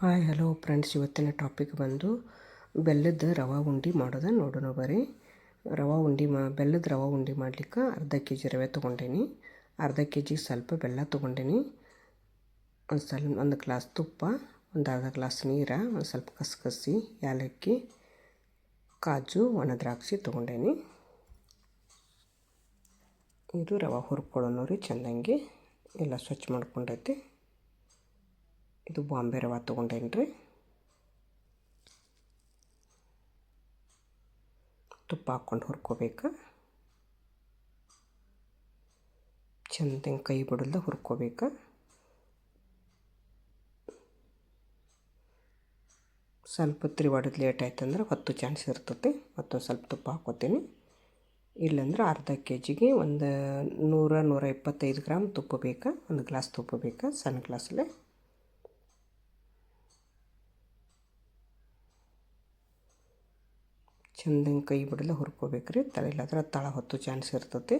Hi hello friends, ಇವತ್ತಿನ topic ಬಂದು ಬೆಲ್ಲದ ರವೆ ಉಂಡೆ ಮಾಡೋದು ನೋಡೋಣ ಬರ್ರಿ. ಬೆಲ್ಲದ ರವೆ ಉಂಡೆ ಮಾಡ್ಲಿಕ್ಕೆ ಅರ್ಧ ಕೆ ಜಿ ರವೆ ತೊಗೊಂಡೇನಿ. ಅರ್ಧ ಕೆ ಜಿಗೆ ಸ್ವಲ್ಪ ಬೆಲ್ಲ ತೊಗೊಂಡೇನಿ. ಒಂದು ಗ್ಲಾಸ್ ತುಪ್ಪ, ಒಂದು ಅರ್ಧ ಗ್ಲಾಸ್ ನೀರು, ಒಂದು ಸ್ವಲ್ಪ ಕಸಕಸಿ, ಏಲಕ್ಕಿ, ಕಾಜು, ಒಣ ದ್ರಾಕ್ಷಿ ತೊಗೊಂಡೇನಿ. ಇದು ರವೆ ಹುರ್ಕೊಳ್ಳೋಣ ರೀ. ಚೆಂದಂಗೆ ಎಲ್ಲ ಸ್ವಚ್ಛ ಮಾಡ್ಕೊಂಡೈತಿ. ಇದು ಬಾಂಬೆ ರವೆ ತೊಗೊಂಡೇನಿ ರೀ. ತುಪ್ಪ ಹಾಕ್ಕೊಂಡು ಹುರ್ಕೋಬೇಕು. ಚೆಂದಂಗೆ ಕೈ ಬಿಡಲ್ದ ಹುರ್ಕೋಬೇಕು. ಸ್ವಲ್ಪ ಹೊತ್ತು ಲೇಟ್ ಆಯ್ತಂದ್ರೆ ಹೊತ್ತು ಚಾನ್ಸ್ ಇರ್ತೈತಿ. ಮತ್ತೊಂದು ಸ್ವಲ್ಪ ತುಪ್ಪ ಹಾಕ್ಕೋತೀನಿ. ಇಲ್ಲಾಂದ್ರೆ ಅರ್ಧ ಕೆ ಜಿಗೆ ಒಂದು 100-125 ಗ್ರಾಮ್ ತುಪ್ಪ ಬೇಕಾ, ಒಂದು ಗ್ಲಾಸ್ ತುಪ್ಪ ಬೇಕಾ, ಸಣ್ಣ ಗ್ಲಾಸಲ್ಲೇ. ಚೆಂದಂಗೆ ಕೈ ಬಿಡಲ್ಲ ಹುರ್ಕೋಬೇಕ್ರಿ. ಇಲ್ಲಾಂದ್ರೆ ತಳ ಹೊತ್ತು ಚಾನ್ಸ್ ಇರ್ತೈತಿ.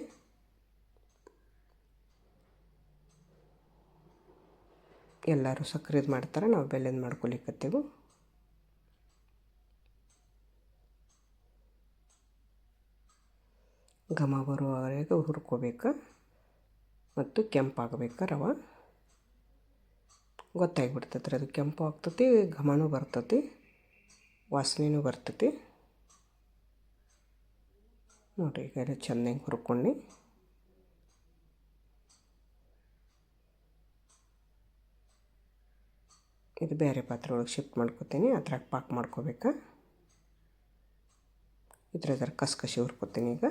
ಎಲ್ಲರೂ ಸಕ್ಕರೆದು ಮಾಡ್ತಾರೆ, ನಾವು ಬೆಲ್ಲದ ಮಾಡ್ಕೊಲಿಕ್ಕತ್ತೇವೆ. ಘಮ ಬರುವವರೆಗೆ ಹುರ್ಕೋಬೇಕು ಮತ್ತು ಕೆಂಪಾಗಬೇಕು ರವೆ. ಗೊತ್ತಾಗಿಬಿಡ್ತೈತೆ ರೀ, ಅದು ಕೆಂಪು ಆಗ್ತೈತಿ, ಘಮನೂ ಬರ್ತೈತಿ, ವಾಸನೆನೂ ಬರ್ತೈತಿ. ನೋಡಿರಿ, ಈಗ ಎಲ್ಲ ಚೆಂದಂಗೆ ಹುರ್ಕೊಂಡು ಇದು ಬೇರೆ ಪಾತ್ರೆ ಒಳಗೆ ಶಿಫ್ಟ್ ಮಾಡ್ಕೊತೀನಿ. ಅದ್ರಾಗ ಪಾಕ್ ಮಾಡ್ಕೋಬೇಕು. ಇದ್ರಾಗ ಕಸಕಸಿ ಹುರ್ಕೋತೀನಿ. ಈಗ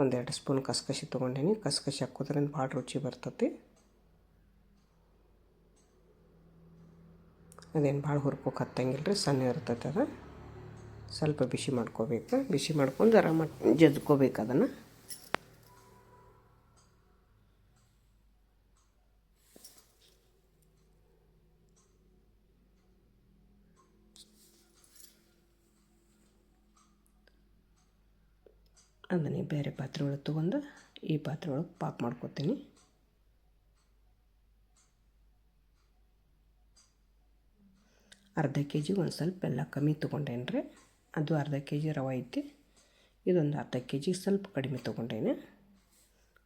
1-2 ಸ್ಪೂನ್ ಕಸಕಸಿ ತೊಗೊಂಡೀನಿ. ಕಸಕಸಿ ಹಾಕೋದ್ರಿಂದ ಭಾಳ ರುಚಿ ಬರ್ತೈತಿ. ಅದೇನು ಭಾಳ ಹುರ್ಕೋಕೆ ಹತ್ತಂಗಿಲ್ಲ ರೀ, ಸಣ್ಣ ಇರ್ತೈತೆ. ಅದು ಸ್ವಲ್ಪ ಬಿಸಿ ಮಾಡ್ಕೋಬೇಕು. ಬಿಸಿ ಮಾಡ್ಕೊಂಡು ಜಜ್ಕೋಬೇಕು ಅದನ್ನು. ಅದನ್ನೇ ಬೇರೆ ಪಾತ್ರೆ ಒಳಗೆ ತೊಗೊಂಡು ಈ ಪಾತ್ರೆ ಒಳಗೆ ಪಾಕ್ ಮಾಡ್ಕೊತೀನಿ. ಅರ್ಧ ಕೆ ಜಿಗೆ ಒಂದು ಸ್ವಲ್ಪ ಬೆಲ್ಲ ಕಮ್ಮಿ ತೊಗೊಂಡೇನಿ ರೀ. ಅದು ಅರ್ಧ ಕೆ ಜಿ ರವೆ ಐತಿ. ಇದೊಂದು ಅರ್ಧ ಕೆ ಜಿಗೆ ಸ್ವಲ್ಪ ಕಡಿಮೆ ತೊಗೊಂಡೇನೆ.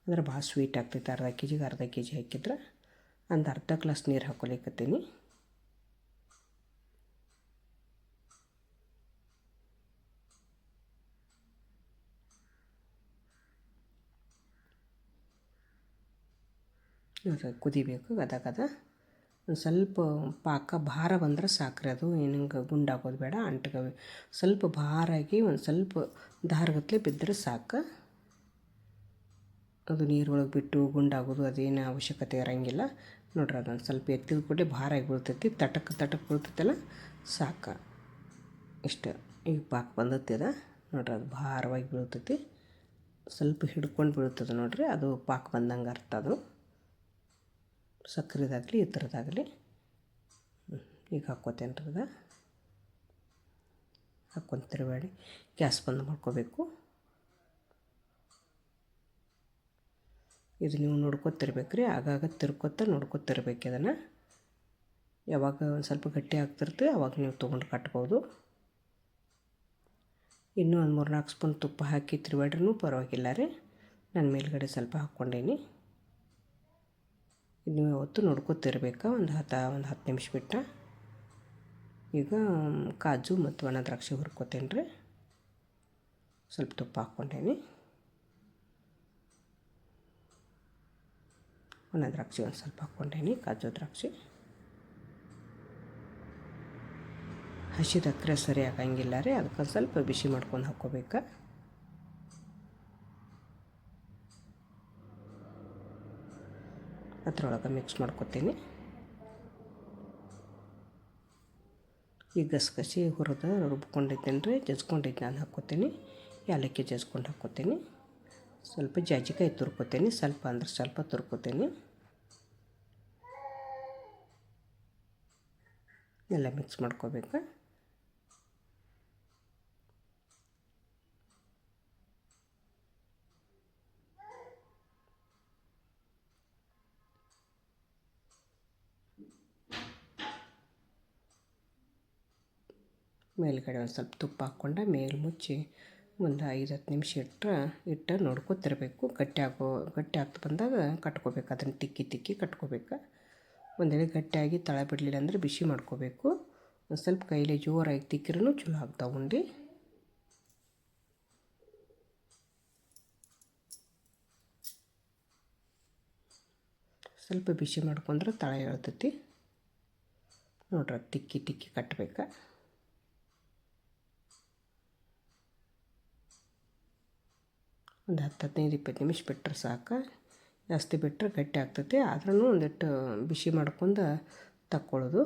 ಅಂದ್ರೆ ಭಾಳ ಸ್ವೀಟ್ ಆಗ್ತೈತೆ. ಅರ್ಧ ಕೆ ಜಿಗೆ ಅರ್ಧ ಕೆ ಜಿ ಹಾಕಿದ್ರೆ ಒಂದು ಅರ್ಧ ಗ್ಲಾಸ್ ನೀರು ಹಾಕ್ಕೊಲಿಕ್ಕತ್ತೀನಿ. ಕುದಿಬೇಕು ಗದ. ಒಂದು ಸ್ವಲ್ಪ ಪಾಕ ಭಾರ ಬಂದ್ರೆ ಸಾಕ್ರಿ. ಅದು ಏನಂಗೆ ಗುಂಡಾಗೋದು ಬೇಡ, ಅಂಟ್ಕವೆ. ಸ್ವಲ್ಪ ಭಾರಾಗಿ ಒಂದು ಸ್ವಲ್ಪ ದಾರಗತ್ಲೆ ಬಿದ್ದರೆ ಸಾಕು. ಅದು ನೀರೊಳಗೆ ಬಿಟ್ಟು ಗುಂಡಾಗೋದು ಅದೇನು ಅವಶ್ಯಕತೆ ಇರೋಂಗಿಲ್ಲ. ನೋಡ್ರಿ, ಅದೊಂದು ಸ್ವಲ್ಪ ಎತ್ತಿದ ಕೂಡಲೇ ಭಾರಾಗಿ ಬೀಳ್ತೈತಿ. ತಟಕ್ ಬೀಳ್ತೈತಲ್ಲ, ಸಾಕು. ಇಷ್ಟು ಈಗ ಪಾಕ ಬಂದೈತಿ. ಅದ ನೋಡ್ರಿ, ಅದು ಭಾರವಾಗಿ ಬೀಳ್ತೈತಿ. ಸ್ವಲ್ಪ ಹಿಡ್ಕೊಂಡು ಬೀಳ್ತದೆ ನೋಡ್ರಿ, ಅದು ಪಾಕ ಬಂದಂಗೆ ಅರ್ಥ. ಅದು ಸಕ್ಕರೆದಾಗಲಿ ಈ ಥರದಾಗಲಿ. ಈಗ ಹಾಕ್ಕೋತೇನೆ ರೀ. ಅದು ಹಾಕ್ಕೊಂತಿರಬೇಡಿ, ಗ್ಯಾಸ್ ಬಂದ್ ಮಾಡ್ಕೋಬೇಕು. ಇದು ನೀವು ನೋಡ್ಕೊತಿರ್ಬೇಕು ರೀ. ಆಗಾಗ ನೋಡ್ಕೊತಿರ್ಬೇಕು. ಅದನ್ನು ಯಾವಾಗ ಒಂದು ಸ್ವಲ್ಪ ಗಟ್ಟಿ ಆಗ್ತಿರ್ತೀವಿ ಅವಾಗ ನೀವು ತೊಗೊಂಡು ಕಟ್ಬೋದು. ಇನ್ನೂ ಒಂದು 3-4 ಸ್ಪೂನ್ ತುಪ್ಪ ಹಾಕಿ ತಿರುವಾಡ್ರೂ ಪರವಾಗಿಲ್ಲ ರೀ. ನಾನು ಮೇಲ್ಗಡೆ ಸ್ವಲ್ಪ ಹಾಕ್ಕೊಂಡೇನಿ. ನೀವು ಯಾವತ್ತೂ ನೋಡ್ಕೊತಿರ್ಬೇಕು, ಒಂದು 10 ನಿಮಿಷ ಬಿಟ್ಟು. ಈಗ ಕಾಜು ಮತ್ತು ಒಣ ದ್ರಾಕ್ಷಿ ಹುರ್ಕೋತೇನೆ ರೀ. ಸ್ವಲ್ಪ ತುಪ್ಪ ಹಾಕ್ಕೊಂಡೇನಿ. ಒಣ ದ್ರಾಕ್ಷಿ ಒಂದು ಸ್ವಲ್ಪ ಹಾಕ್ಕೊಂಡೇನಿ. ಕಾಜು ದ್ರಾಕ್ಷಿ ಹಸಿದಕ್ಕರೆ ಸರಿ ಆಗಂಗಿಲ್ಲ ರೀ. ಅದಕ್ಕೆ ಸ್ವಲ್ಪ ಬಿಸಿ ಮಾಡ್ಕೊಂಡು ಹಾಕ್ಕೋಬೇಕು. ಅದ್ರೊಳಗೆ ಮಿಕ್ಸ್ ಮಾಡ್ಕೊತೀನಿ. ಈ ಗಸಗಸಿ ಹುರಿದು ರುಬ್ಕೊಂಡಿದ್ದೇನೆ ರೀ, ಜಜ್ಕೊಂಡಿದ್ದು ನಾನು ಹಾಕ್ಕೋತೀನಿ. ಏಲಕ್ಕಿ ಜಜ್ಕೊಂಡು ಹಾಕ್ಕೋತೀನಿ. ಸ್ವಲ್ಪ ಜಾಜಿಕಾಯಿ ತುರ್ಕೋತೀನಿ. ಸ್ವಲ್ಪ ಅಂದ್ರೆ ಸ್ವಲ್ಪ ತುರ್ಕೋತೀನಿ. ಎಲ್ಲ ಮಿಕ್ಸ್ ಮಾಡ್ಕೋಬೇಕು. ಮೇಲ್ಗಡೆ ಒಂದು ಸ್ವಲ್ಪ ತುಪ್ಪ ಹಾಕ್ಕೊಂಡು ಮೇಲೆ ಮುಚ್ಚಿ ಒಂದು 5-10 ನಿಮಿಷ ಇಟ್ಟು ನೋಡ್ಕೊತಿರ್ಬೇಕು. ಗಟ್ಟಿ ಆಗ್ತಾ ಬಂದಾಗ ಕಟ್ಕೋಬೇಕು. ಅದನ್ನು ತಿಕ್ಕಿ ಕಟ್ಕೋಬೇಕು. ಒಂದು ವೇಳೆ ಗಟ್ಟಿಯಾಗಿ ತಳ ಬಿಡಲಿಲ್ಲ ಅಂದರೆ ಬಿಸಿ ಮಾಡ್ಕೋಬೇಕು. ಒಂದು ಸ್ವಲ್ಪ ಕೈಲಿ ಜೋರಾಗಿ ತಿಕ್ಕಿರೂ ಚಲೋ ಆಗ್ತಾವೆ ಉಂಡೆ. ಸ್ವಲ್ಪ ಬಿಸಿ ಮಾಡ್ಕೊಂಡ್ರೆ ತಳ ಹೇಳ್ತೈತಿ ನೋಡ್ರಿ. ತಿಕ್ಕಿ ಕಟ್ಟಬೇಕು. ಒಂದು 10-15-20 ನಿಮಿಷ ಬಿಟ್ಟರೆ ಸಾಕು. ಜಾಸ್ತಿ ಬಿಟ್ಟರೆ ಗಟ್ಟಿ ಆಗ್ತೈತಿ. ಆದ್ರೂ ಒಂದಿಟ್ಟು ಬಿಸಿ ಮಾಡ್ಕೊಂಡು ತಕ್ಕೊಳ್ಳೋದು.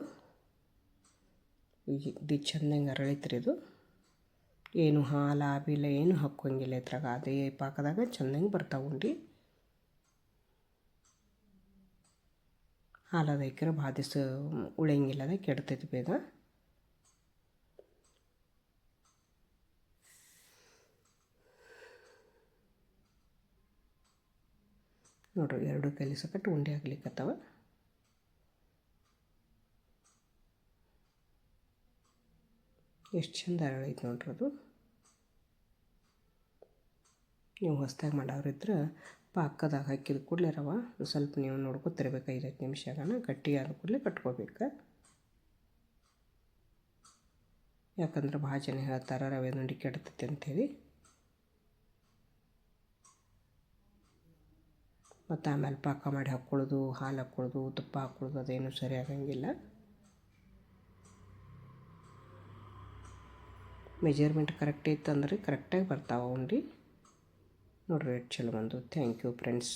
ಇದು ಚೆಂದಂಗೆ ಅರಳಿತ್ರಿ. ಇದು ಏನು ಹಾಲು ಆಬಿಲ್ಲ ಏನು ಹಾಕೋಂಗಿಲ್ಲ ಇದ್ರಾಗ. ಅದೇ ಪಾಕದಾಗ ಚೆಂದಂಗೆ ಬರ್ತಾವೆ ಉಂಡೆ. ಹಾಲದ ಹಾಕಿದ್ರೆ ಭಾಳ ದಿವಸ ಉಳಿಯಂಗಿಲ್ಲ, ಅದು ಕೆಡ್ತೈತಿ ಬೇಗ. ನೋಡ್ರಿ 2 ಕೈಲಿ ಸಕಟ್ಟು ಉಂಡೆ ಆಗ್ಲಿಕ್ಕತ್ತವ. ಎಷ್ಟು ಚಂದ ಅರಳೈತೆ ನೋಡ್ರಿ ಅದು. ನೀವು ಹೊಸ್ದಾಗಿ ಮಾಡೋರಿದ್ರೆ ಪಾಕದಾಗ ಹಾಕಿದ ಕೂಡಲೇ ರವೆ ಸ್ವಲ್ಪ ನೀವು ನೋಡ್ಕೊತಿರ್ಬೇಕು. 5-10 ನಿಮಿಷಗನ ಗಟ್ಟಿಯಾದ ಕೂಡಲೇ ಕಟ್ಕೋಬೇಕು. ಯಾಕಂದ್ರೆ ಭಾಳ ಜನ ಹೇಳ್ತಾರೆ ರವೆ ಉಂಡೆ ಕೆಡ್ತೈತೆ ಅಂಥೇಳಿ. ಮತ್ತು ಆಮೇಲೆ ಪಾಕ ಮಾಡಿ ಹಾಕ್ಕೊಳ್ಳೋದು, ಹಾಲು ಹಾಕ್ಕೊಳ್ಳೋದು, ತುಪ್ಪ ಹಾಕ್ಕೊಳ್ಳೋದು ಅದೇನು ಸರಿ ಆಗಂಗಿಲ್ಲ. ಮೆಜರ್ಮೆಂಟ್ ಕರೆಕ್ಟ್ ಇತ್ತು ಅಂದರೆ ಕರೆಕ್ಟಾಗಿ ಬರ್ತಾವೆ ಉಂಡೆ. ನೋಡ್ರಿ ಎಷ್ಟು ಚಲೋ ಬಂದು. Thank you friends.